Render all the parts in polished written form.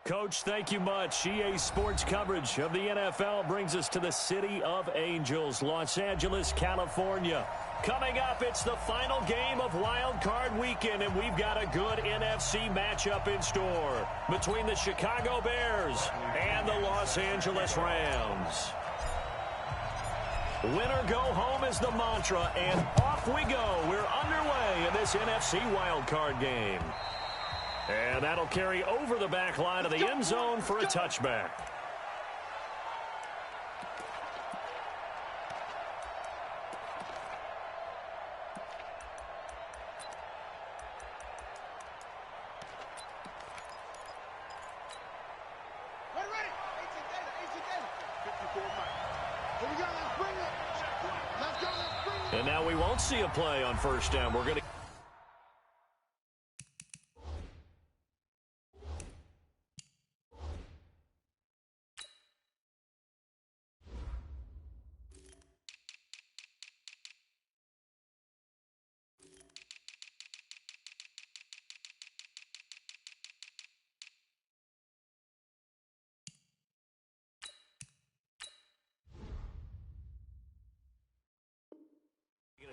Coach, thank you much. EA Sports coverage of the NFL brings us to the City of Angels, Los Angeles, California. Coming up, it's the final game of Wild Card Weekend, and we've got a good NFC matchup in store between the Chicago Bears and the Los Angeles Rams. Win or go home is the mantra, and off we go. We're underway in this NFC Wild Card game. And that'll carry over the back line of the end zone for a touchback. And now we won't see a play on first down. We're going to...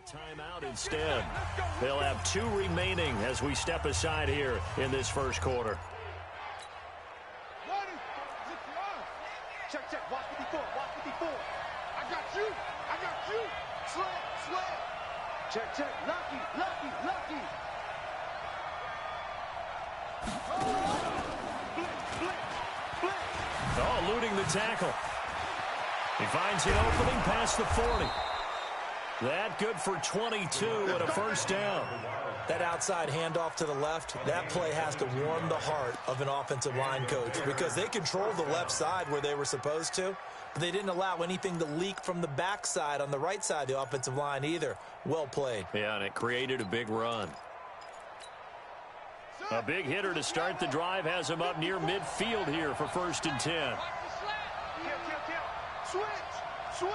Timeout instead. They'll have 2 remaining as we step aside here in this first quarter. Check, check. Watch 54. Watch 54. I got you. I got you. Sled, sled. Check, check. Lucky, lucky, lucky. Oh. Blitz, blitz, blitz. Oh, eluding the tackle. He finds an opening past the 40. That good for 22 and a first down. That outside handoff to the left, that play has to warm the heart of an offensive line coach because they controlled the left side where they were supposed to, but they didn't allow anything to leak from the backside on the right side of the offensive line either. Well played. Yeah, and it created a big run. A big hitter to start the drive has him up near midfield here for 1st and 10. Switch, switch.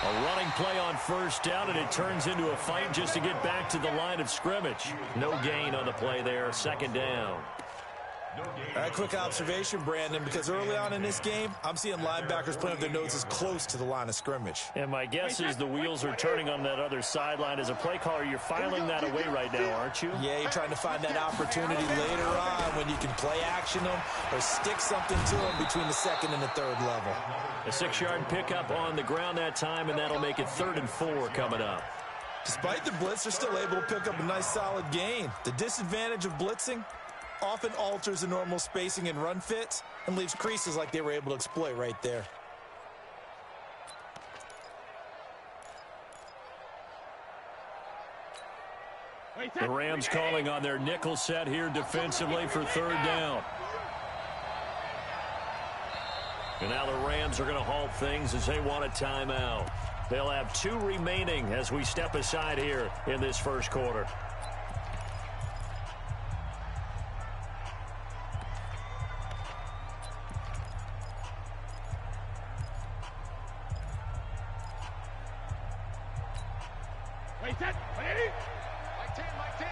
A running play on first down, and it turns into a fight just to get back to the line of scrimmage. No gain on the play there, 2nd down. All right, quick observation, Brandon, because early on in this game, I'm seeing linebackers playing with their noses close to the line of scrimmage. And my guess is the wheels are turning on that other sideline. As a play caller, you're filing that away right now, aren't you? Yeah, you're trying to find that opportunity later on when you can play action them or stick something to them between the 2nd and the 3rd level. A 6-yard pickup on the ground that time, and that'll make it 3rd and 4 coming up. Despite the blitz, they're still able to pick up a nice solid gain. The disadvantage of blitzing often alters the normal spacing and run fits and leaves creases like they were able to exploit right there. The Rams calling on their nickel set here defensively for 3rd down. And now the Rams are going to halt things as they want a timeout. They'll have 2 remaining as we step aside here in this first quarter. Wait, that, ready? Mike 10, Mike 10.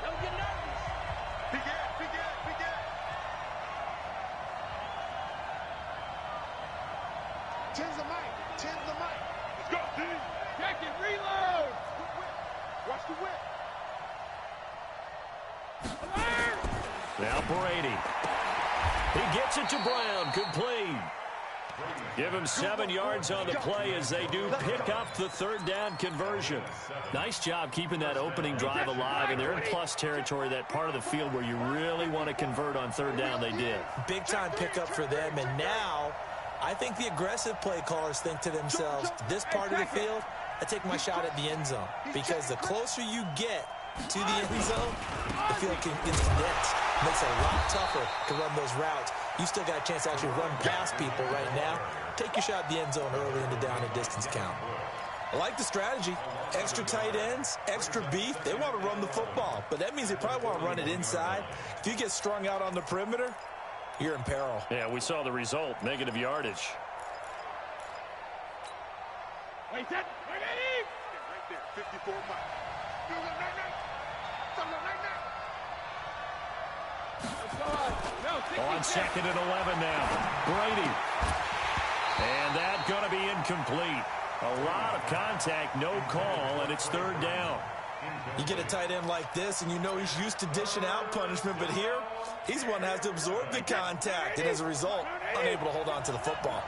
Don't get nervous. Begin. Tens the mic. Tens the mic. Let's go, D. Check it. Reload. Watch the whip. Now Brady. He gets it to Brown. Complete. Give him 7 yards on the play as they do pick up the third down conversion. Nice job keeping that opening drive alive, and they're in plus territory, that part of the field where you really want to convert on third down. They did. Big time pickup for them, and now I think the aggressive play callers think to themselves, this part of the field, I take my shot at the end zone, because the closer you get to the end zone, the field gets condensed. It makes it a lot tougher to run those routes. You still got a chance to actually run past people right now. Take your shot at the end zone early in the down and distance count. I like the strategy. Extra tight ends, extra beef. They want to run the football, but that means they probably want to run it inside. If you get strung out on the perimeter, you're in peril. Yeah, we saw the result, negative yardage. Wait, that. Right there. 54 miles. On 2nd and 11 now. Brady. And that's going to be incomplete. A lot of contact, no call, and it's third down. You get a tight end like this, and you know he's used to dishing out punishment, but here, he's the one that has to absorb the contact, and as a result, unable to hold on to the football.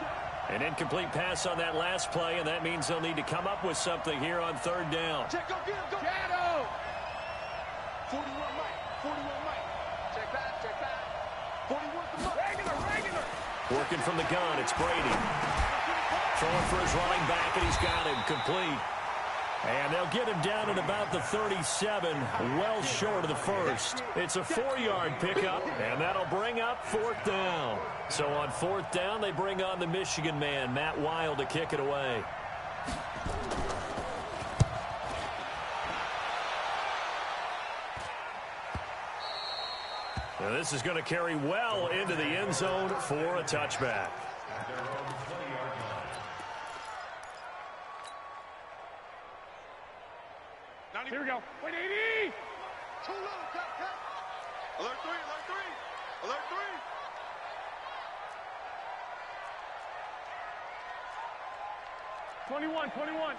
An incomplete pass on that last play, and that means they'll need to come up with something here on third down. Check, go, get him, go. Shadow. 41 Mike. 41 Mike. Check back, check back. 41 the Mike. Regular. Working from the gun, it's Brady. Throwing for his running back, and he's got him complete. And they'll get him down at about the 37, well short of the first. It's a 4-yard pickup, and that'll bring up fourth down. So on fourth down, they bring on the Michigan man, Matt Wild, to kick it away. Now this is going to carry well into the end zone for a touchback. Here we go. 180. Too low, cut. Alert 3. Alert 3. 21.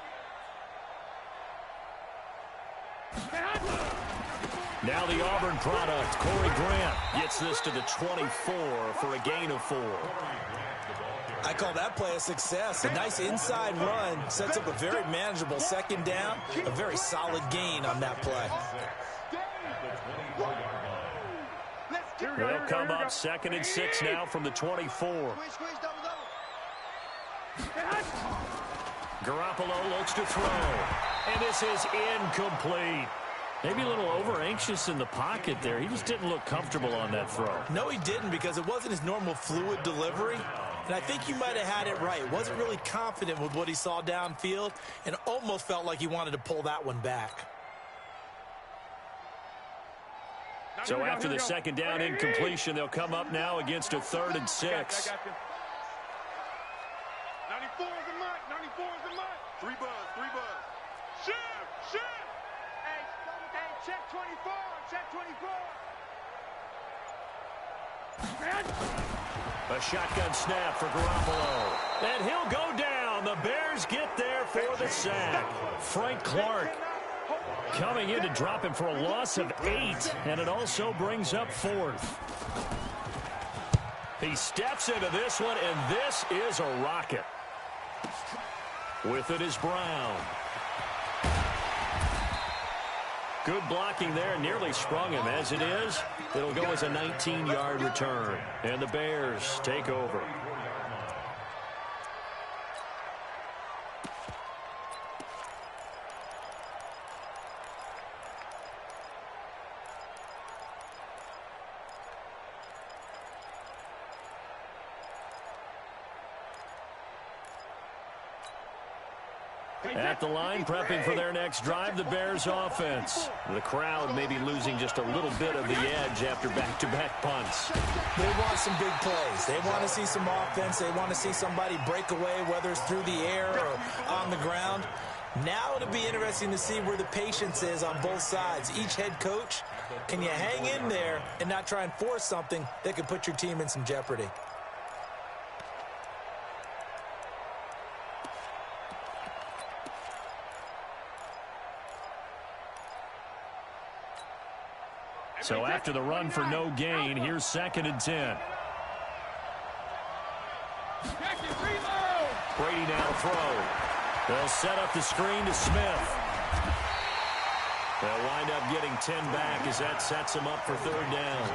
Now the Auburn product, Corey Grant, gets this to the 24 for a gain of 4. I call that play a success. A nice inside run sets up a very manageable second down, a very solid gain on that play. They'll come up 2nd and 6 now from the 24. Garoppolo looks to throw, and this is incomplete. Maybe a little over-anxious in the pocket there. He just didn't look comfortable on that throw. No, he didn't, because it wasn't his normal fluid delivery. And I think you might have had it right. Wasn't really confident with what he saw downfield and almost felt like he wanted to pull that one back. So after the second down incompletion, they'll come up now against a 3rd and 6. 94 is the mark. 94 is the mark. 3 buzz. Shoot. Hey, check 24. Check 24. A shotgun snap for Garoppolo. And he'll go down. The Bears get there for the sack. Frank Clark coming in to drop him for a loss of 8. And it also brings up 4th. He steps into this one, and this is a rocket. With it is Brown. Good blocking there, nearly sprung him. As it is, it'll go as a 19-yard return. And the Bears take over. At the line, prepping for their next drive, the Bears offense. The crowd may be losing just a little bit of the edge after back-to-back punts. They want some big plays. They want to see some offense. They want to see somebody break away, whether it's through the air or on the ground. Now it'll be interesting to see where the patience is on both sides. Each head coach, can you hang in there and not try and force something that could put your team in some jeopardy? So after the run for no gain, here's 2nd and 10. Brady now to throw. They'll set up the screen to Smith. They'll wind up getting 10 back as that sets them up for 3rd down.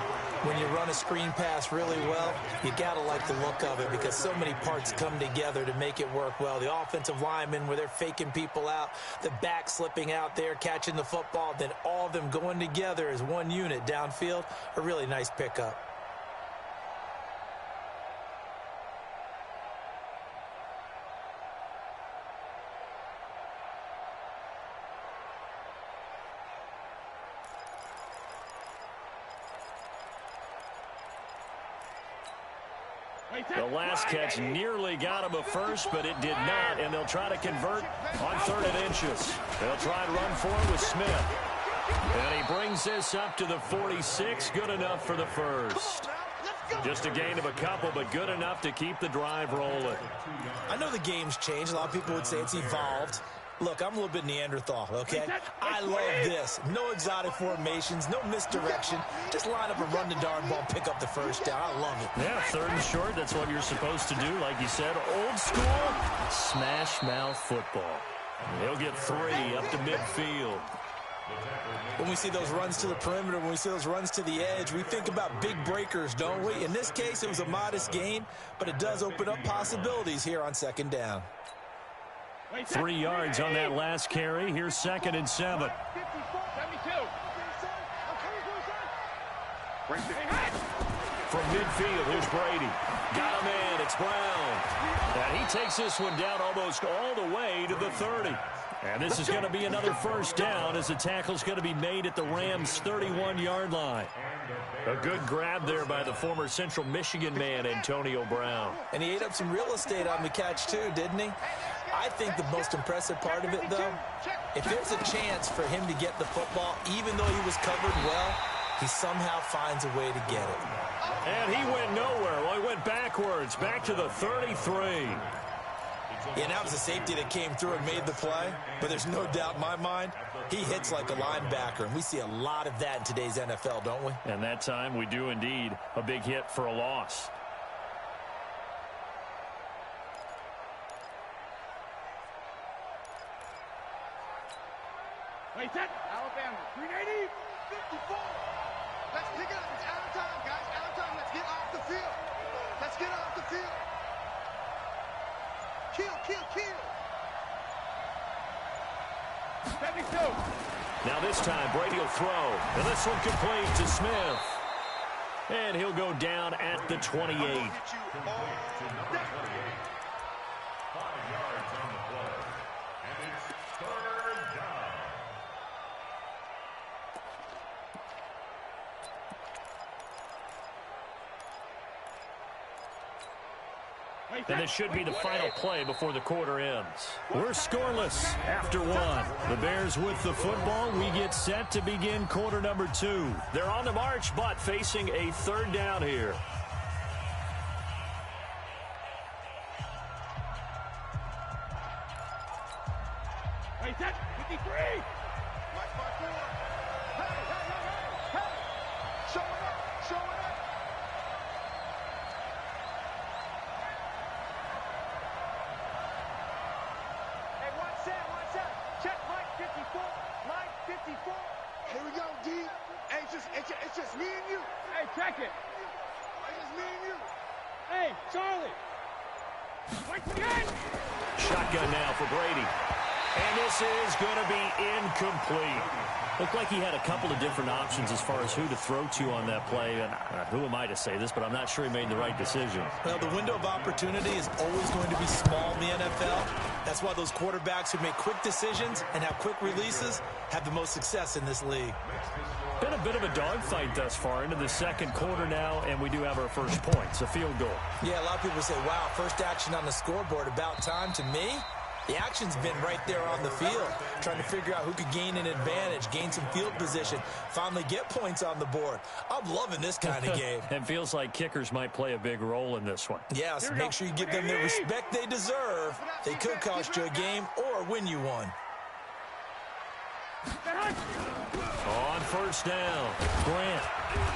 When you run a screen pass really well, you got to like the look of it because so many parts come together to make it work well. The offensive linemen, where they're faking people out, the back slipping out there, catching the football, then all of them going together as one unit downfield, a really nice pickup. The last catch nearly got him a first, but it did not, and they'll try to convert on 3rd and inches. They'll try and run for it with Smith. And he brings this up to the 46, good enough for the first. Just a gain of a couple, but good enough to keep the drive rolling. I know the game's changed. A lot of people would say it's evolved. Look, I'm a little bit Neanderthal, okay? I love this. No exotic formations, no misdirection. Just line up and run the darn ball, pick up the first down. I love it. Yeah, 3rd and short, that's what you're supposed to do. Like you said, old school, smash mouth football. He'll get 3 up to midfield. When we see those runs to the perimeter, when we see those runs to the edge, we think about big breakers, don't we? In this case, it was a modest gain, but it does open up possibilities here on 2nd down. 3 yards on that last carry. Here's 2nd and 7. From midfield, here's Brady. Got him in. It's Brown. And he takes this one down almost all the way to the 30. And this is going to be another 1st down as the tackle's going to be made at the Rams' 31-yard line. A good grab there by the former Central Michigan man, Antonio Brown. And he ate up some real estate on the catch, too, didn't he? I think the most impressive part of it, though, if there's a chance for him to get the football, even though he was covered well, he somehow finds a way to get it. And he went nowhere. Well, he went backwards, back to the 33. Yeah, that was a safety that came through and made the play, but there's no doubt in my mind, he hits like a linebacker, and we see a lot of that in today's NFL, don't we? And that time we do indeed a big hit for a loss. Wait, that Alabama, 380, 54. Let's pick it up. It's out of time, guys. Out of time. Let's get off the field. Let's get off the field. Kill, kill, kill. 72. Now this time, Brady will throw. And this one complete to Smith. And he'll go down at the 28. And this should be the final play before the quarter ends. We're scoreless after 1. The Bears with the football. We get set to begin quarter number 2. They're on the march, but facing a 3rd down here. Wait, that 53. Watch my four. Hey. Show it up. Show it up. Check Mike 54. Mike 54. Here we go, D. Hey, it's just me and you. Hey, check it. It's just me and you. Hey, Charlie. Once again. Shotgun now for Brady. And this is going to be incomplete. Looked like he had a couple of different options as far as who to throw to on that play. And who am I to say this, but I'm not sure he made the right decision. Well, the window of opportunity is always going to be small in the NFL. That's why those quarterbacks who make quick decisions and have quick releases have the most success in this league. Been a bit of a dogfight thus far into the 2nd quarter now, and we do have our first points, a field goal. Yeah, a lot of people say, wow, first action on the scoreboard, about time. To me, the action's been right there on the field, trying to figure out who could gain an advantage, gain some field position, finally get points on the board. I'm loving this kind of game. It feels like kickers might play a big role in this one. Yeah, so make sure you give them the respect they deserve. They could cost you a game or win you one. On first down, Grant.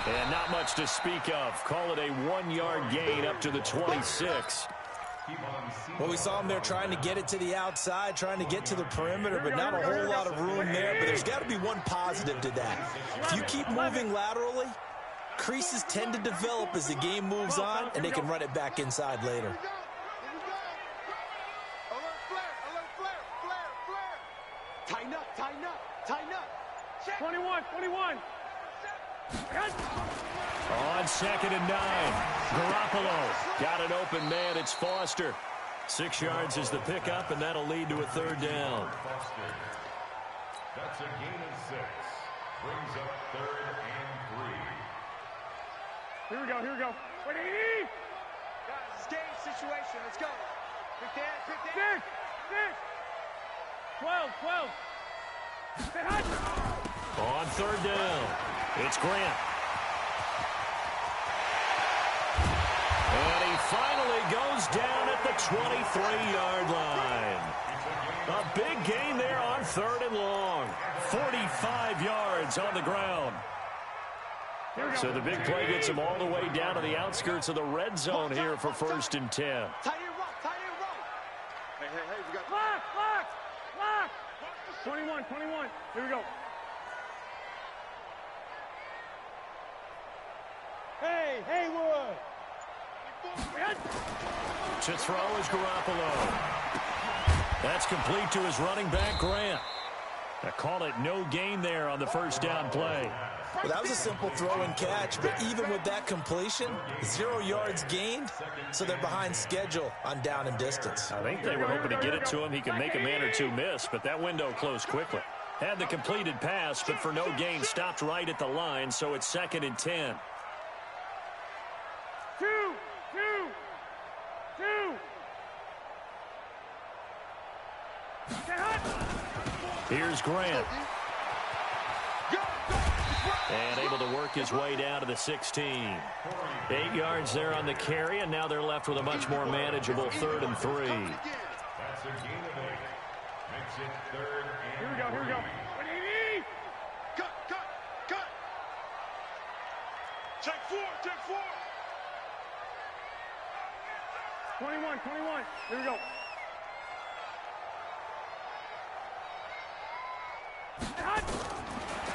And not much to speak of. Call it a 1-yard gain up to the 26. Well, we saw him there trying to get it to the outside, trying to get to the perimeter, but not a whole lot of room there. But there's got to be one positive to that. If you keep moving laterally, creases tend to develop as the game moves on, and they can run it back inside later. Tighten up, tighten up, tighten up. 21, 21. On 2nd and 9, Garoppolo got an open man. It's Foster. 6 yards is the pickup, and that'll lead to a 3rd down. That's a gain of 6. Brings up 3rd and 3. Here we go, here we go. Wait, Guys, it's game situation. Let's go. Quick there, quick there. 6, 12. On 3rd down, it's Grant. And he finally goes down at the 23-yard line. A big gain there on 3rd and long. 45 yards on the ground. So the big play gets him all the way down to the outskirts of the red zone here for 1st and 10. Tight end roll, tight end roll. Hey, we got... Lock. 21. Here we go. Hey, Haywood. To throw is Garoppolo. That's complete to his running back, Grant. I call it no gain there on the 1st down play. Well, that was a simple throw and catch, but even with that completion, 0 yards gained, so they're behind schedule on down and distance. I think they were hoping to get it to him. He could make a man or two miss, but that window closed quickly. Had the completed pass, but for no gain, stopped right at the line, so it's 2nd and 10. 2. Here's Grant. And able to work his way down to the 16. 8 yards there on the carry, and now they're left with a much more manageable 3rd and 3. That's a gain of 8. Makes it 3rd and Here we go. Cut. Check 4. 21. Here we go.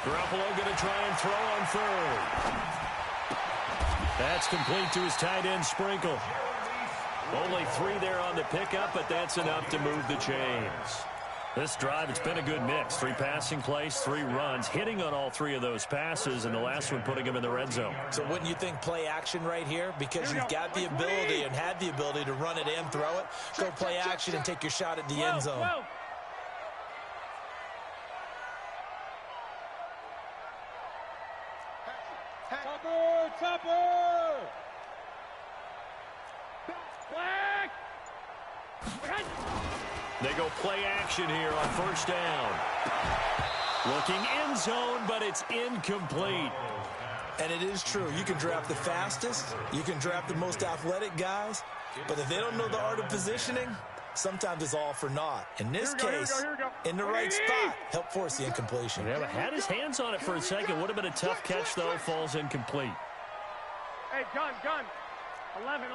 Garoppolo going to try and throw on 3rd. That's complete to his tight end, Sprinkle. Only 3 there on the pickup, but that's enough to move the chains. This drive, it's been a good mix. 3 passing plays, 3 runs, hitting on all 3 of those passes, and the last one putting him in the red zone. So wouldn't you think play action right here? Because you've got the ability and had the ability to run it and throw it. Go play action and take your shot at the end zone. Topper! Black! They go play action here on 1st down. Looking end zone, but it's incomplete. And it is true. You can draft the fastest. You can draft the most athletic guys. But if they don't know the art of positioning, sometimes it's all for naught. In this case, in the right spot, help force the incompletion. Yeah, but had his hands on it for a second. Would have been a tough catch, though. Falls incomplete. Hey, gun. 11.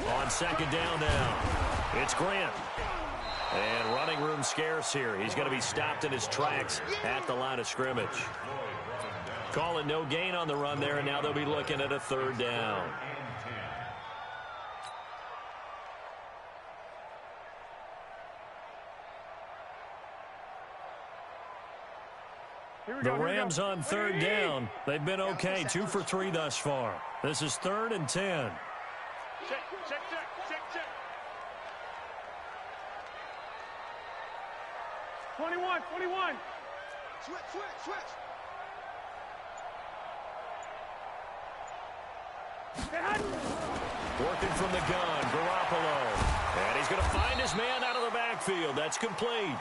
On 2nd down now, it's Grant. And running room scarce here. He's going to be stopped in his tracks at the line of scrimmage. Call it no gain on the run there, and now they'll be looking at a 3rd down. The Rams on 3rd down. They've been okay. 2 for 3 thus far. This is 3rd and 10. Check. 21. Switch. Working from the gun, Garoppolo. And he's going to find his man out of the backfield. That's complete.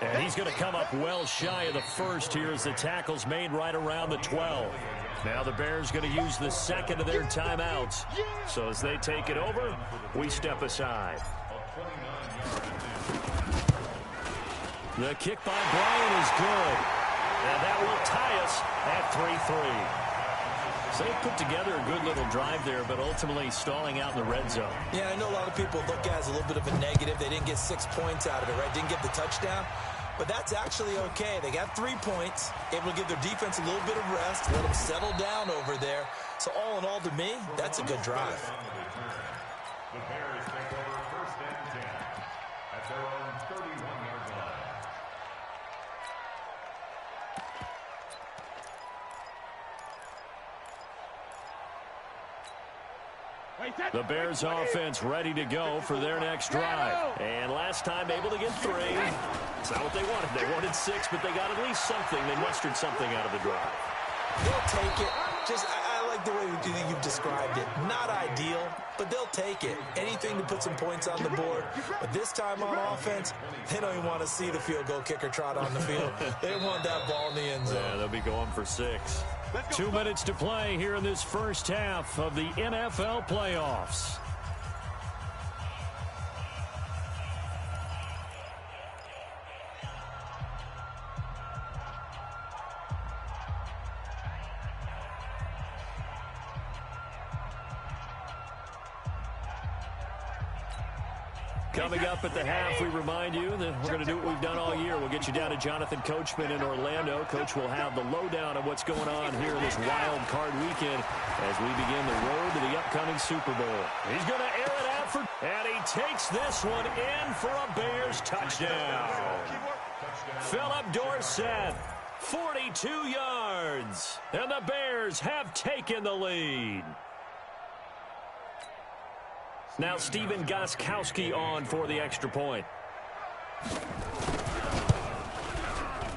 And he's going to come up well shy of the 1st here as the tackle's made right around the 12. Now the Bears going to use the second of their timeouts. So as they take it over, we step aside. The kick by Bryan is good. And that will tie us at 3-3. So they put together a good little drive there, but ultimately stalling out in the red zone. Yeah, I know a lot of people look at it as a little bit of a negative. They didn't get 6 points out of it, right? Didn't get the touchdown. But that's actually okay. They got 3 points, able to give their defense a little bit of rest, let them settle down over there. So all in all, to me, that's a good drive. The Bears take over 1st and 10 at their own 31-yard line. The Bears offense ready to go for their next drive. And last time able to get 3. It's not what they wanted. They wanted 6, but they got at least something. They mustered something out of the drive. They'll take it. I like the way you've described it. Not ideal, but they'll take it. Anything to put some points on the board. But this time on offense, they don't even want to see the field goal kicker trot on the field. They want that ball in the end zone. Yeah, they'll be going for 6. 2 minutes to play here in this first half of the NFL playoffs. Coming up at the half, we remind you that we're going to do what we've done all year. We'll get you down to Jonathan Coachman in Orlando. Coach will have the lowdown of what's going on here in this wild card weekend as we begin the road to the upcoming Super Bowl. He's going to air it out and he takes this one in for a Bears touchdown. Philip Dorsett, 42 yards, and the Bears have taken the lead. Now Stephen Gostkowski on for the extra point.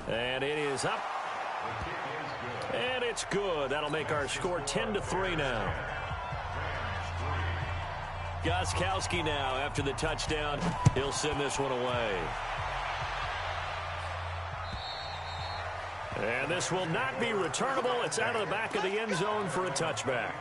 And it is up. And it's good. That'll make our score 10-3 now. Gostkowski now after the touchdown. He'll send this one away. And this will not be returnable. It's out of the back of the end zone for a touchback.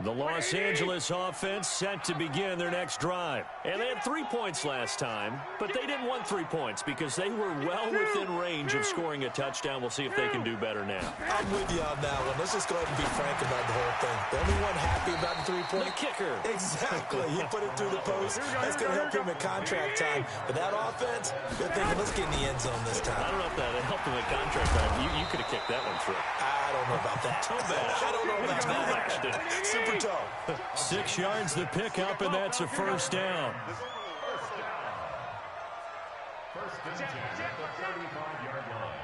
The Los Angeles offense set to begin their next drive. And they had 3 points last time, but they didn't want 3 points because they were well within range of scoring a touchdown. We'll see if they can do better now. I'm with you on that one. Let's just go ahead and be frank about the whole thing. The only one happy about the 3-point? The kicker. Exactly. He put it through the post. That's going to help him at contract time. But that offense, they're thinking, let's get in the end zone this time. I don't know if that helped him at contract time. You could have kicked that one through. I don't know about that. I don't know about that. Super toe. 6 yards the pickup, and that's a first down. First and 10 at the 35-yard line.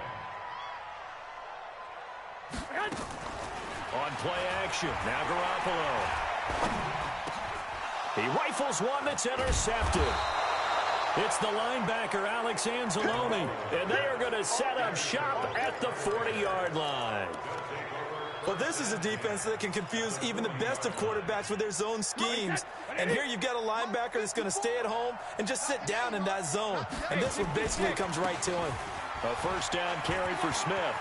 On play action, now Garoppolo. He rifles one that's intercepted. It's the linebacker, Alex Anzalone, and they are going to set up shop at the 40-yard line. Well, this is a defense that can confuse even the best of quarterbacks with their zone schemes. And here you've got a linebacker that's going to stay at home and just sit down in that zone. And this one basically comes right to him. A first down carry for Smith.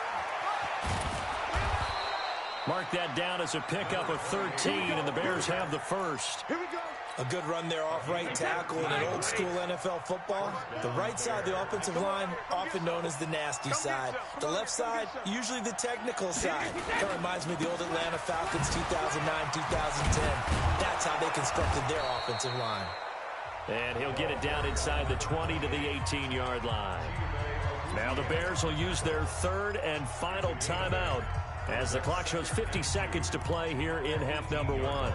Mark that down as a pickup of 13, and the Bears have the first. Here we go. A good run there off right tackle in an old-school NFL football. The right side of the offensive line, often known as the nasty side. The left side, usually the technical side. That reminds me of the old Atlanta Falcons 2009, 2010. That's how they constructed their offensive line. And he'll get it down inside the 20 to the 18-yard line. Now the Bears will use their third and final timeout as the clock shows 50 seconds to play here in half number 1.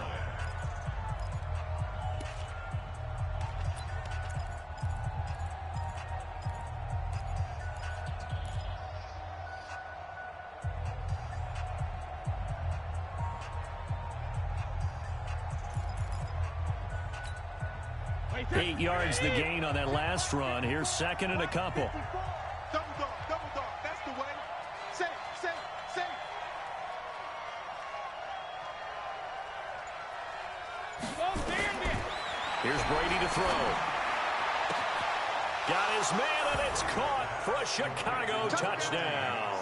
Eight yards the gain on that last run. Here's second and a couple. Double dog. That's the way. Safe. Here's Brady to throw. Got his man, and it's caught for a Chicago touchdown.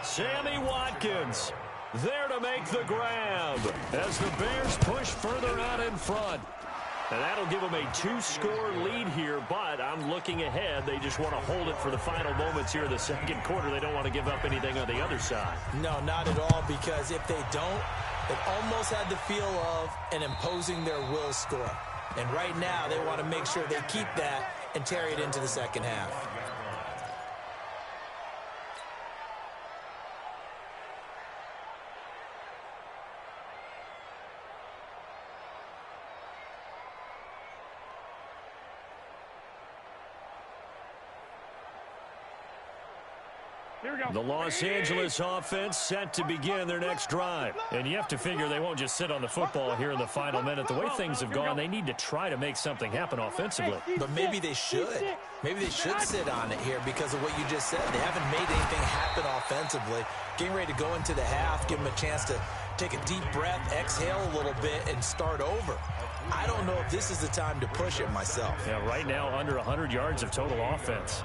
Sammy Watkins there to make the grab as the Bears push further out in front. And that'll give them a 2-score lead here, but I'm looking ahead. They just want to hold it for the final moments here in the second quarter. They don't want to give up anything on the other side. No, not at all, because if they don't, it almost had the feel of an imposing their will score. And right now, they want to make sure they keep that and carry it into the second half. The Los Angeles offense set to begin their next drive. And you have to figure they won't just sit on the football here in the final minute. The way things have gone, they need to try to make something happen offensively. But maybe they should. Maybe they should sit on it here because of what you just said. They haven't made anything happen offensively. Getting ready to go into the half, give them a chance to take a deep breath, exhale a little bit, and start over. I don't know if this is the time to push it myself. Yeah, right now under 100 yards of total offense.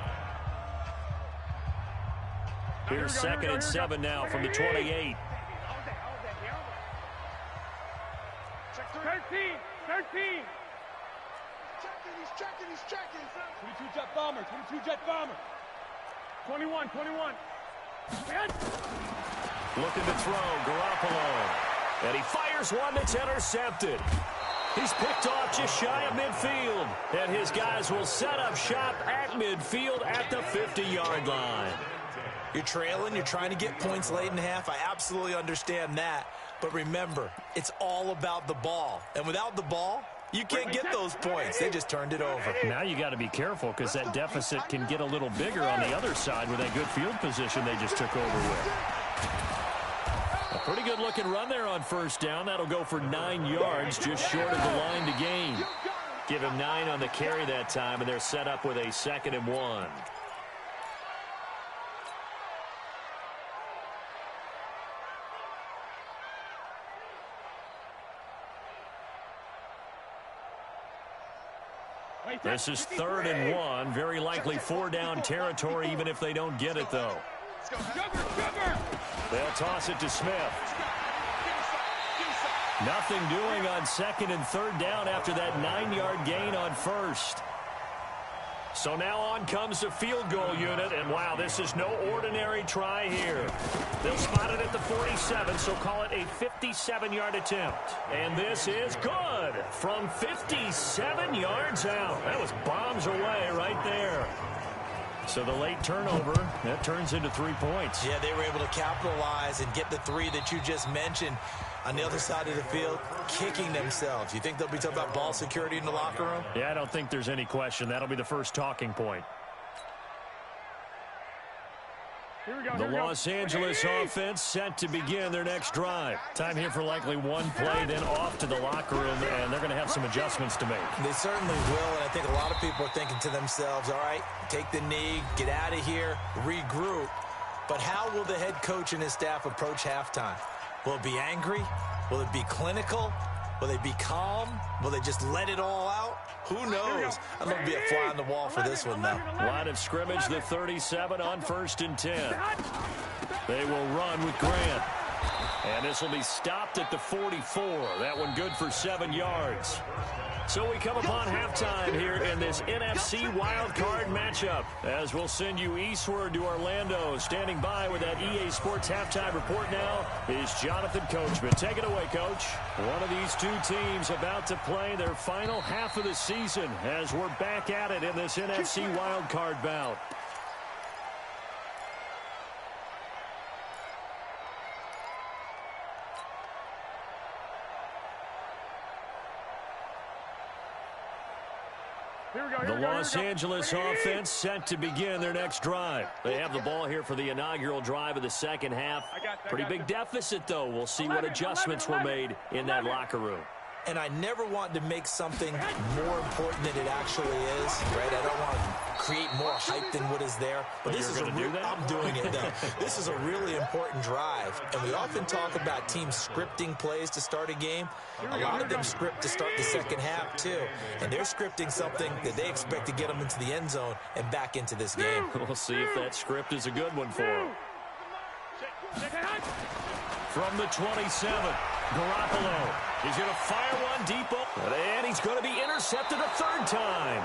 Here's 2nd and 7 now from the 28. 13. 13. He's checking. 22 jet bomber. 22 jet bomber. 21. Looking to throw, Garoppolo. And he fires one that's intercepted. He's picked off just shy of midfield. And his guys will set up shop at midfield at the 50-yard line. You're trailing, you're trying to get points late in half. I absolutely understand that. But remember, it's all about the ball. And without the ball, you can't get those points. They just turned it over. Now you got to be careful because that deficit can get a little bigger on the other side with that good field position they just took over with. A pretty good looking run there on first down. That'll go for 9 yards, just short of the line to gain. Give him 9 on the carry that time, and they're set up with a 2nd and 1. This is 3rd and 1. Very likely 4-down territory, even if they don't get it, though. They'll toss it to Smith. Nothing doing on 2nd and 3rd down after that 9-yard gain on first. So now on comes the field goal unit, and wow, this is no ordinary try here. They'll spot it at the 47, so call it a 57-yard attempt. And this is good from 57 yards out. That was bombs away right there. So the late turnover, that turns into 3 points. Yeah, they were able to capitalize and get the 3 that you just mentioned on the other side of the field, kicking themselves. You think they'll be talking about ball security in the locker room? Yeah, I don't think there's any question. That'll be the first talking point. The Los Angeles offense set to begin their next drive. Time here for likely one play, then off to the locker room, and they're going to have some adjustments to make. They certainly will, and I think a lot of people are thinking to themselves, all right, take the knee, get out of here, regroup. But how will the head coach and his staff approach halftime? Will it be angry? Will it be clinical? Will they be calm? Will they just let it all out? Who knows? I'm going to be a fly on the wall for this one, though. Line of scrimmage, the 37 on 1st and 10. They will run with Grant. And this will be stopped at the 44. That one good for 7 yards. So we come upon halftime here in this NFC wildcard matchup, as we'll send you eastward to Orlando. Standing by with that EA Sports halftime report now is Jonathan Coachman. Take it away, Coach. One of these two teams about to play their final half of the season as we're back at it in this NFC wildcard bout. The Los Angeles offense set to begin their next drive. They have the ball here for the inaugural drive of the second half. Pretty big deficit, though. We'll see what adjustments were made in that locker room. and I never want to make something more important than it actually is, right? I don't want to create more hype than what is there. But this is I'm doing it, though. This is a really important drive, and we often talk about teams scripting plays to start a game. A lot of them script to start the second half, too, and they're scripting something that they expect to get them into the end zone and back into this game. We'll see if that script is a good one for them. From the 27, Garoppolo. He's going to fire one deep, and he's going to be intercepted a third time.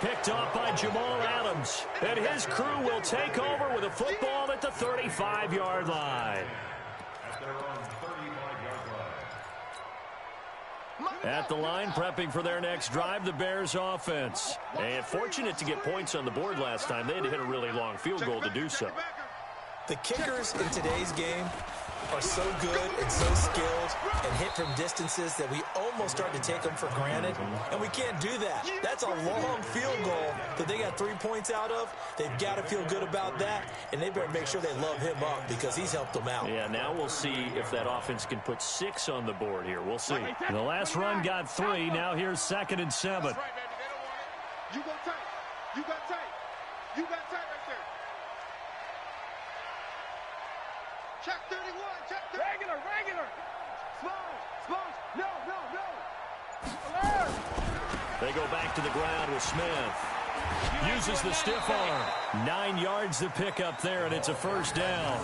Picked off by Jamal Adams, and his crew will take over with a football at the 35-yard line. At the line, prepping for their next drive, the Bears offense. And fortunate to get points on the board last time. They had to hit a really long field goal to do so. The kickers in today's game are so good and so skilled and hit from distances that we almost start to take them for granted, and we can't do that. That's a long field goal that they got 3 points out of. They've got to feel good about that, and they better make sure they love him up because he's helped them out. Yeah, now we'll see if that offense can put 6 on the board here. We'll see. The last run got 3. Now here's 2nd and 7. That's right, baby. They don't want it. You go tight. You got tight. You got tight right there. Check 31. Check 30. Regular. Sponge. No. Alert. They go back to the ground with Smith. Uses the stiff arm. 9 yards to pick up there, and it's a first down.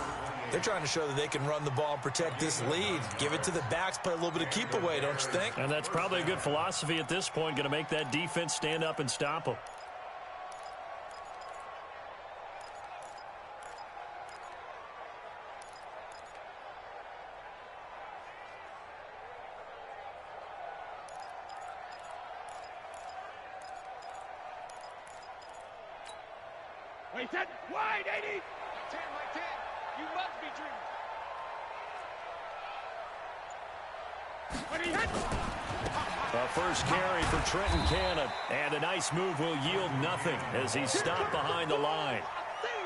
They're trying to show that they can run the ball and protect this lead. Give it to the backs, play a little bit of keep away, don't you think? And that's probably a good philosophy at this point, going to make that defense stand up and stop them. Wait, that wide, 80. Like 10. You must be dreaming. A first carry for Trenton Cannon, and a nice move will yield nothing as he's stopped behind the line.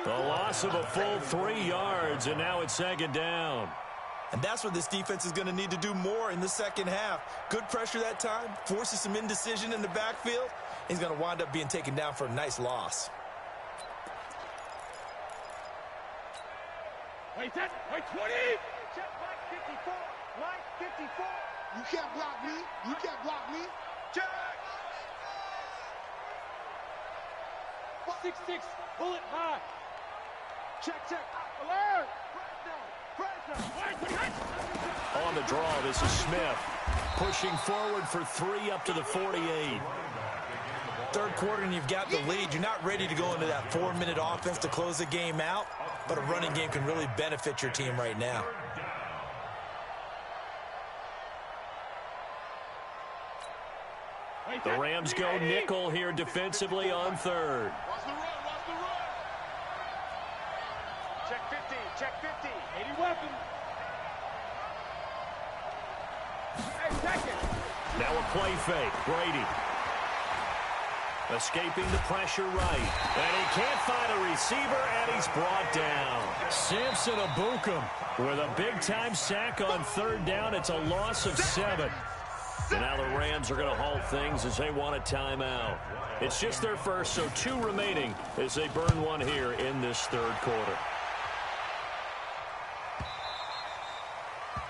The loss of a full 3 yards, and now it's 2nd down. And that's what this defense is going to need to do more in the second half. Good pressure that time, forces some indecision in the backfield. He's going to wind up being taken down for a nice loss. Wait, 20. Check Mike 54. Mike 54. You can't block me. Check. 6-6. Bullet high. Check. Alert. Pressure. On the draw, this is Smith. Pushing forward for 3 up to the 48. Third quarter and you've got the lead. You're not ready to go into that 4-minute offense to close the game out, but a running game can really benefit your team right now. The Rams go nickel here defensively on 3rd. Watch the run. Check 50. 80 weapon. Hey, second. Now a play fake. Brady. Escaping the pressure right. And he can't find a receiver, and he's brought down. Samson Abukum with a big-time sack on 3rd down. It's a loss of 7. And now the Rams are going to halt things as they want a timeout. It's just their first, so 2 remaining as they burn one here in this 3rd quarter.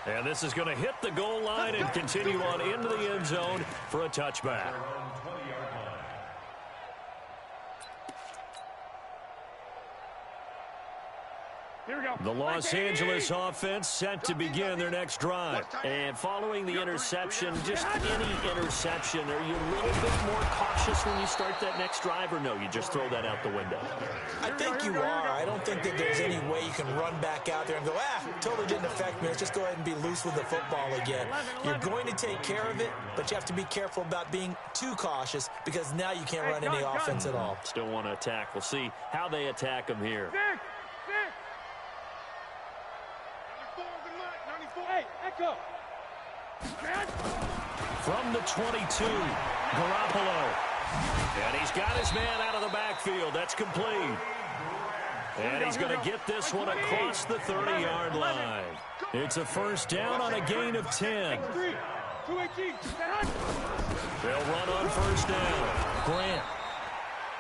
And this is going to hit the goal line and continue on into the end zone for a touchback. The Los Angeles offense set to begin their next drive. And following the interception, just any interception, are you a little bit more cautious when you start that next drive, or no, you just throw that out the window? I think you are. I don't think that there's any way you can run back out there and go, totally didn't affect me. Let's just go ahead and be loose with the football again. You're going to take care of it, but you have to be careful about being too cautious because now you can't run any offense at all. Still want to attack. We'll see how they attack them here. Hey, Echo. From the 22, Garoppolo. And he's got his man out of the backfield. That's complete. And he's going to get this one across the 30-yard line. It's a first down on a gain of 10. They'll run on first down. Grant.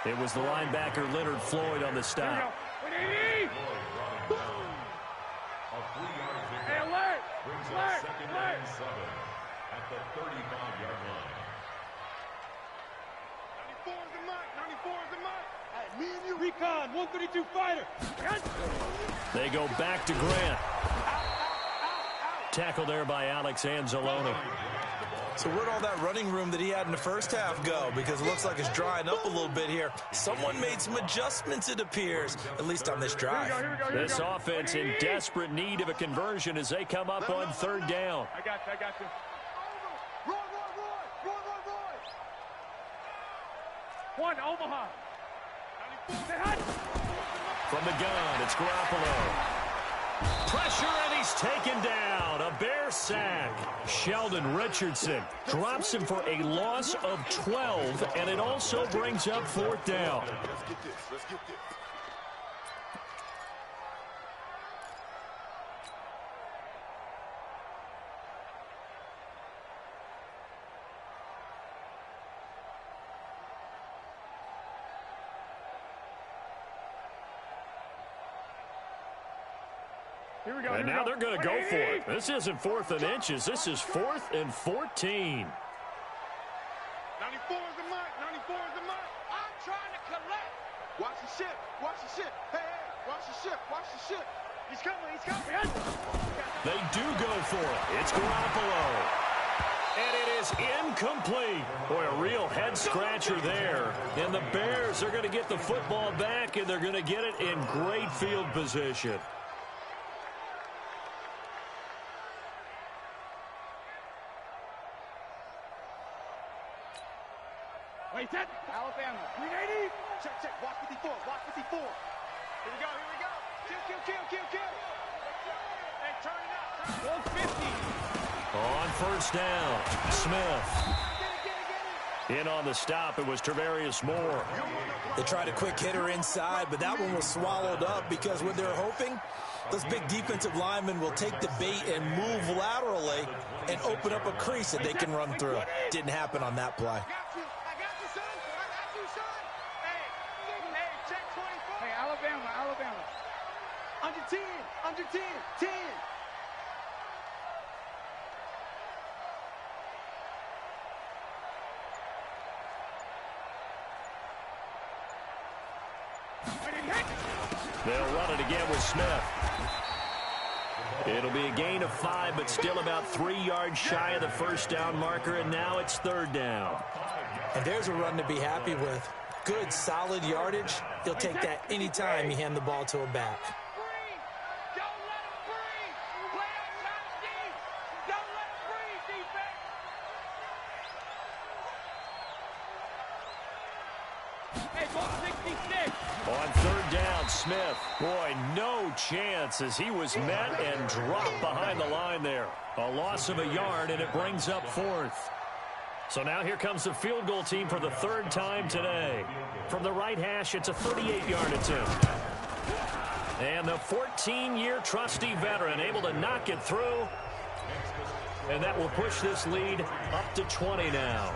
It was the linebacker Leonard Floyd on the stop. Hey, alert! Alert! Alert! At the 35-yard line. 94 is the mark. 94 is the mark. Hey, me and you. Recon, 132 fighter. They go back to Grant. Tackled there by Alex Anzalone. So where'd all that running room that he had in the first half go? Because it looks like it's drying up a little bit here. Someone made some adjustments, it appears, at least on this drive. This offense in desperate need of a conversion as they come up on third down. I got you. Roy. One, Omaha. From the gun, it's Garoppolo. Pressure, and he's taken down. A Bear sack. Sheldon Richardson drops him for a loss of 12, and it also brings up fourth down. Let's get this. And now they're going to go for it. This isn't 4th and inches. This is 4th and 14. 94 is the mark. 94 is the mark. I'm trying to collect. Watch the ship. Hey, watch the ship. He's coming. They do go for it. It's Garoppolo. And it is incomplete. Boy, a real head-scratcher there. And the Bears are going to get the football back, and they're going to get it in great field position. Wait, that Alabama. 380. Check. Watch 54. Here we go. Kill. Hey, turn it up. 150. On first down, Smith. In on the stop, it was Travarius Moore. They tried a quick hitter inside, but that one was swallowed up because what they're hoping, those big defensive linemen will take the bait and move laterally and open up a crease that they can run through. Didn't happen on that play. Alabama. Under 10. 10. They'll run it again with Smith. It'll be a gain of 5, but still about 3 yards shy of the first down marker, and now it's third down. And there's a run to be happy with. Good, solid yardage. He'll take that anytime you hand the ball to a back. On third down, Smith. Boy, no chance as he was met and dropped behind the line there. A loss of a yard, and it brings up fourth. So now here comes the field goal team for the third time today. From the right hash, it's a 38-yard attempt. And the 14-year trusty veteran able to knock it through. And that will push this lead up to 20 now.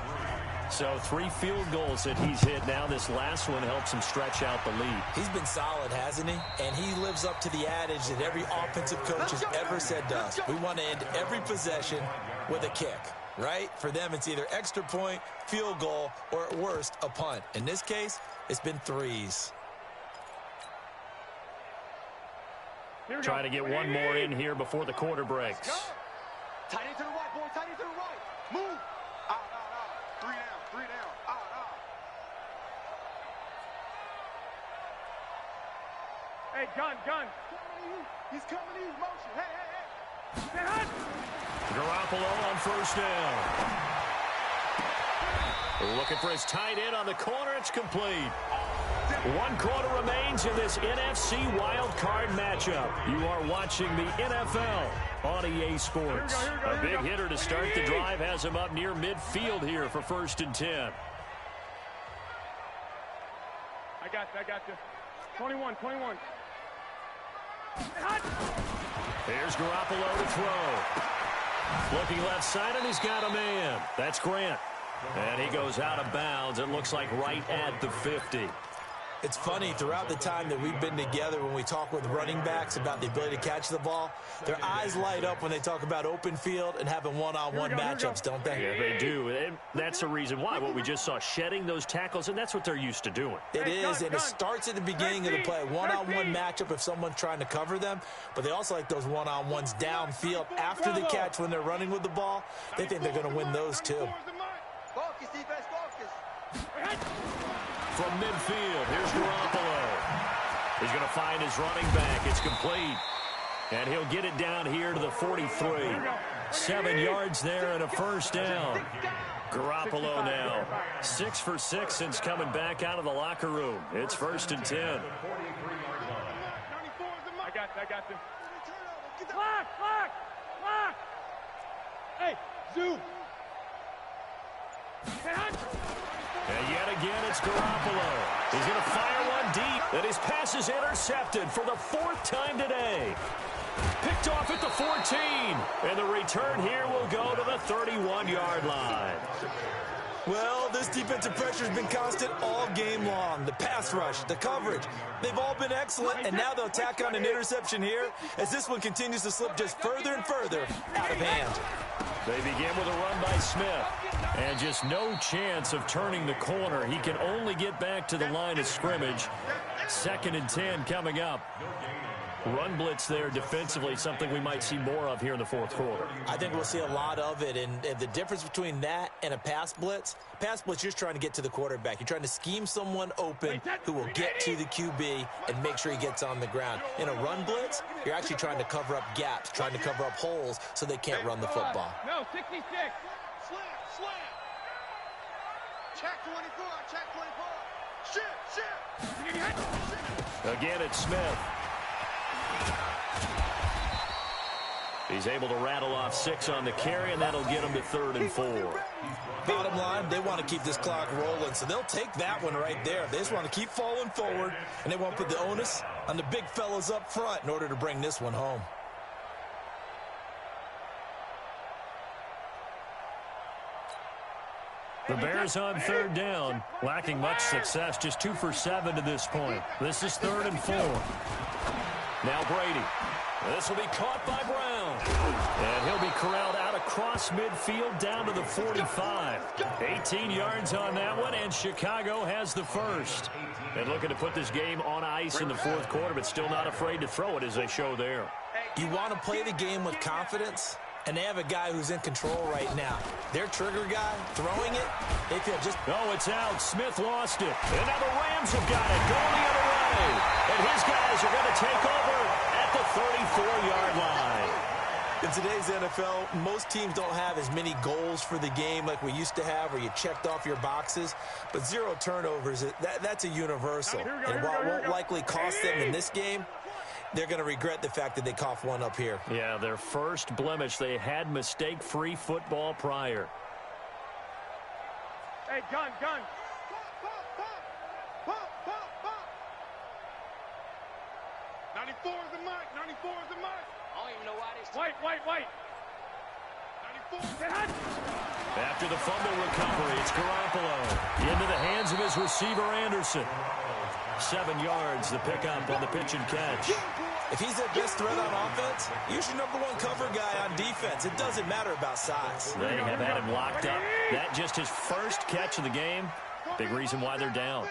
So 3 field goals that he's hit now. This last one helps him stretch out the lead. He's been solid, hasn't he? And he lives up to the adage that every offensive coach has ever said to us. We want to end every possession with a kick, right? For them, it's either extra point, field goal, or at worst, a punt. In this case, it's been 3s. Trying to get one more in here before the quarter breaks. Tight end to the right, boy. Tight end to the right. Move. Out. 3 down. Out. Hey, gun. He's coming in motion. Hey. Garoppolo on first down. Looking for his tight end on the corner. It's complete. 1 quarter remains in this NFC wildcard matchup. You are watching the NFL on EA Sports. A big hitter to start the drive has him up near midfield here for 1st and 10. I got you. 21. Here's Garoppolo to throw. Looking left side, and he's got a man. That's Grant. And he goes out of bounds. It looks like right at the 50. It's funny, throughout the time that we've been together, when we talk with running backs about the ability to catch the ball, their eyes light up when they talk about open field and having one-on-one matchups, don't they? Yeah, they do. And that's the reason why. What we just saw, shedding those tackles, and that's what they're used to doing. It is, and it starts at the beginning of the play. One-on-one matchup if someone's trying to cover them, but they also like those one-on-ones downfield after the catch when they're running with the ball. They think they're going to win those, too. Focus, defense, focus. From midfield, here's Garoppolo. He's going to find his running back. It's complete. And he'll get it down here to the 43. 7 yards there and a first down. Garoppolo now 6 for 6 since coming back out of the locker room. It's 1st and 10. I got them. Lock! Hey, zoom. And yet again, it's Garoppolo. He's going to fire one deep. And his pass is intercepted for the 4th time today. Picked off at the 14. And the return here will go to the 31-yard line. Well, this defensive pressure has been constant all game long. The pass rush, the coverage, they've all been excellent, and now they'll tack on an interception here as this one continues to slip just further and further out of hand. They begin with a run by Smith, and just no chance of turning the corner. He can only get back to the line of scrimmage. 2nd and 10 coming up. Run blitz there defensively, something we might see more of here in the 4th quarter. I think we'll see a lot of it, and the difference between that and a pass blitz, you're just trying to get to the quarterback. You're trying to scheme someone open who will get to the QB and make sure he gets on the ground. In a run blitz, you're actually trying to cover up gaps, trying to cover up holes so they can't run the football. No, 66. Slam. Check 24, check 24. Shit. Again, it's Smith. He's able to rattle off 6 on the carry, and that'll get him to 3rd and 4. Bottom line, they want to keep this clock rolling, so they'll take that one right there. They just want to keep falling forward, and they want to put the onus on the big fellas up front in order to bring this one home. The Bears on 3rd down, lacking much success, just 2 for 7 to this point. This is 3rd and 4. Now Brady. This will be caught by Brown. And he'll be corralled out across midfield down to the 45. 18 yards on that one, and Chicago has the first. And looking to put this game on ice in the 4th quarter, but still not afraid to throw it as they show there. You want to play the game with confidence, and they have a guy who's in control right now. Their trigger guy throwing it, they feel just... Oh, it's out. Smith lost it. And now the Rams have got it going the other way. And his guys are going to take over at the 34-yard line. In today's NFL, most teams don't have as many goals for the game like we used to have where you checked off your boxes. But 0 turnovers, that's a universal. And while it won't likely cost them in this game, they're going to regret the fact that they coughed one up here. Yeah, their first blemish. They had mistake-free football prior. Hey, gun. Pop. 94 is the mark. I don't even know why this. White. 94. After the fumble recovery, it's Garoppolo into the hands of his receiver, Anderson. 7 yards, the pickup on the pitch and catch. If he's their best threat on offense, use your #1 cover guy on defense. It doesn't matter about size. They have had him locked up. That just his first catch of the game. Big reason why they're down.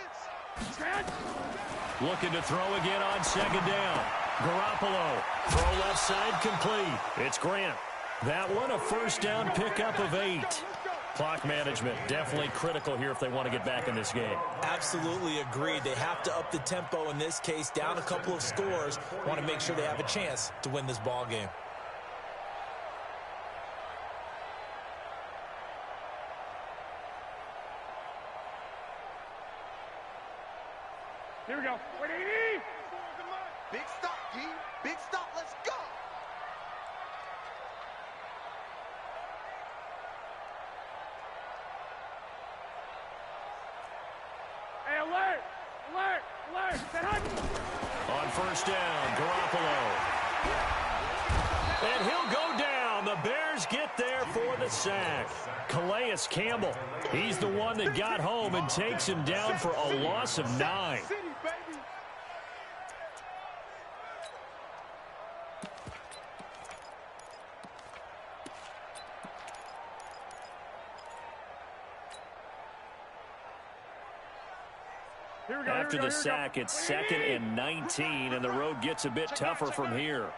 Looking to throw again on 2nd down. Garoppolo, throw left side complete. It's Grant. That one a first down pickup of 8. Clock management definitely critical here if they want to get back in this game. Absolutely agreed. They have to up the tempo in this case, down a couple of scores. Want to make sure they have a chance to win this ball game. Here we go. Big stop, G. Big stop. Let's go. Hey, alert. On first down, Garoppolo. And he'll go down And the Bears get there for the sack. Calais Campbell, he's the one that got home and takes him down for a loss of 9. After the sack, it's 2nd and 19, and the road gets a bit tougher from here.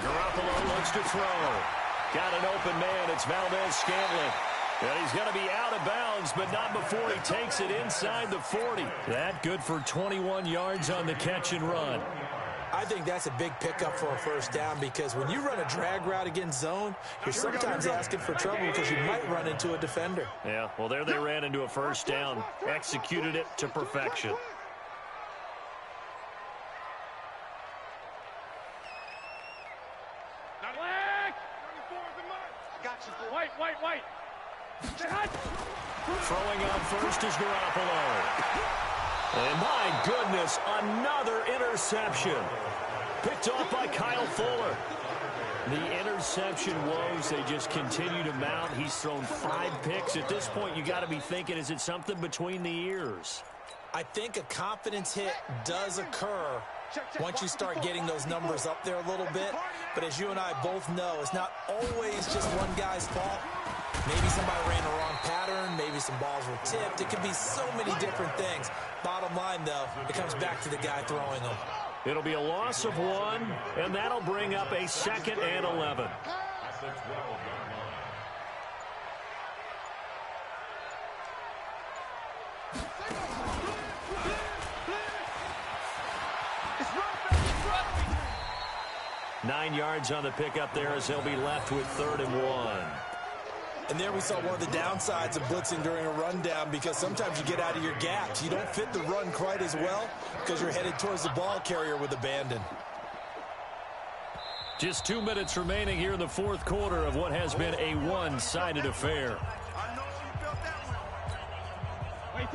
Garoppolo looks to throw. Got an open man. It's Valdez-Scantling. And he's going to be out of bounds, but not before he takes it inside the 40. That good for 21 yards on the catch and run. I think that's a big pickup for a first down because when you run a drag route against zone, you're sometimes asking for trouble because you might run into a defender. Yeah, well, there they ran into a first down. Executed it to perfection. White. Throwing on first is Garoppolo. And my goodness, another interception. Picked off by Kyle Fuller. The interception woes, they just continue to mount. He's thrown 5 picks. At this point, you got to be thinking, is it something between the ears? I think a confidence hit does occur once you start getting those numbers up there a little bit. But as you and I both know, it's not always just one guy's fault. Maybe somebody ran the wrong pattern. Maybe some balls were tipped. It could be so many different things. Bottom line, though, it comes back to the guy throwing them. It'll be a loss of 1, and that'll bring up a 2nd and 11. Nine yards on the pickup there as they'll be left with 3rd and 1. And there we saw one of the downsides of blitzing during a rundown because sometimes you get out of your gaps. You don't fit the run quite as well because you're headed towards the ball carrier with abandon. Just 2 minutes remaining here in the 4th quarter of what has been a one-sided affair.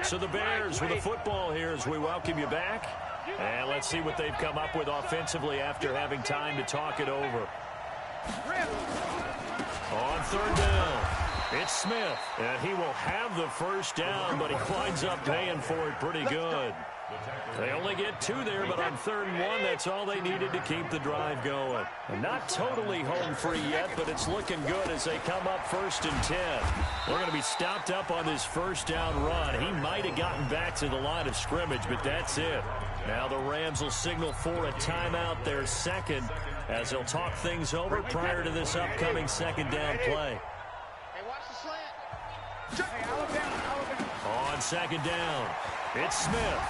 So the Bears with the football here as we welcome you back. And let's see what they've come up with offensively after having time to talk it over. On 3rd down, it's Smith, and he will have the first down, but he winds up paying for it pretty good. They only get 2 there, but on 3rd and 1, that's all they needed to keep the drive going. And not totally home free yet, but it's looking good as they come up 1st and 10. They're going to be stopped up on this first down run. He might have gotten back to the line of scrimmage, but that's it. Now the Rams will signal for a timeout, their 2nd, as they'll talk things over prior to this upcoming 2nd down play. Hey, watch the slant. Hey, Alabama. On 2nd down, it's Smith.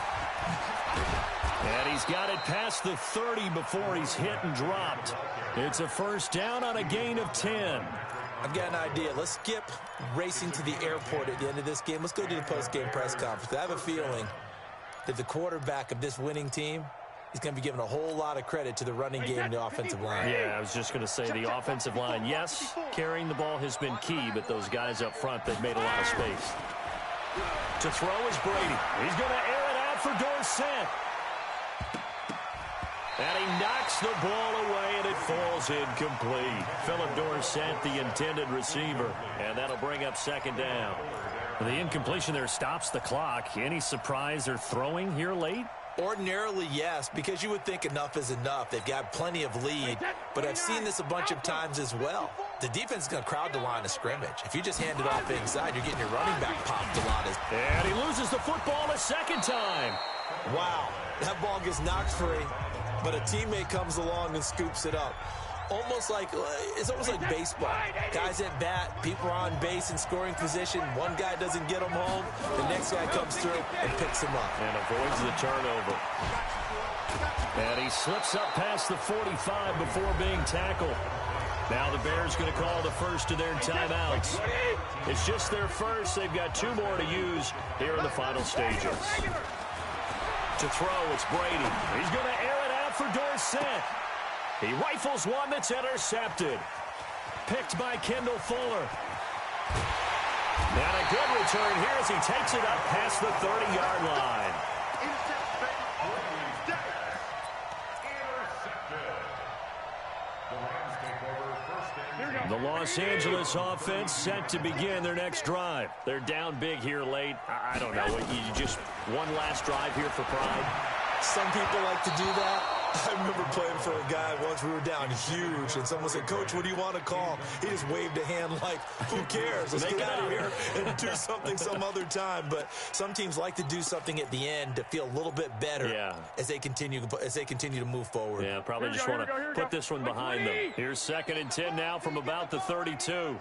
And he's got it past the 30 before he's hit and dropped. It's a first down on a gain of 10. I've got an idea. Let's skip racing to the airport at the end of this game. Let's go to the post-game press conference. I have a feeling that the quarterback of this winning team is going to be given a whole lot of credit to the running game and the offensive line. Yeah, I was just going to say the offensive line, yes, carrying the ball has been key, but those guys up front, they've made a lot of space. To throw is Brady. He's going to air it out for Dorsett. And he knocks the ball away, and it falls incomplete. Philip Dorsett, the intended receiver, and that'll bring up 2nd down. The incompletion there stops the clock. Any surprise they're throwing here late? Ordinarily, yes, because you would think enough is enough. They've got plenty of lead, but I've seen this a bunch of times as well. The defense is going to crowd the line of scrimmage. If you just hand it off inside, you're getting your running back popped a lot. And he loses the football a 2nd time. Wow, that ball gets knocked free, but a teammate comes along and scoops it up. It's almost like baseball. Guys at bat, people are on base in scoring position. One guy doesn't get them home. The next guy comes through and picks him up. And avoids the turnover. And he slips up past the 45 before being tackled. Now the Bears going to call the first of their timeouts. It's just their first. They've got 2 more to use here in the final stages. To throw, it's Brady. He's going to air it out for Dorsett. He rifles one that's intercepted. Picked by Kendall Fuller. And a good return here as he takes it up past the 30-yard line. The Los Angeles offense set to begin their next drive. They're down big here late. I don't know. You just one last drive here for pride. Some people like to do that. I remember playing for a guy once. We were down huge, and someone said, "Coach, what do you want to call?" He just waved a hand like, "Who cares? Let's get out of here and do something some other time." But some teams like to do something at the end to feel a little bit better as they continue to move forward. Yeah, probably just want to put this one behind them. Here's 2nd and 10 now from about the 32.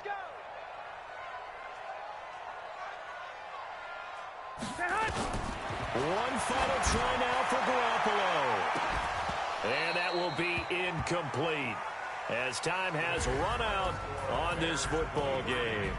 One final try now for Garoppolo. And that will be incomplete as time has run out on this football game.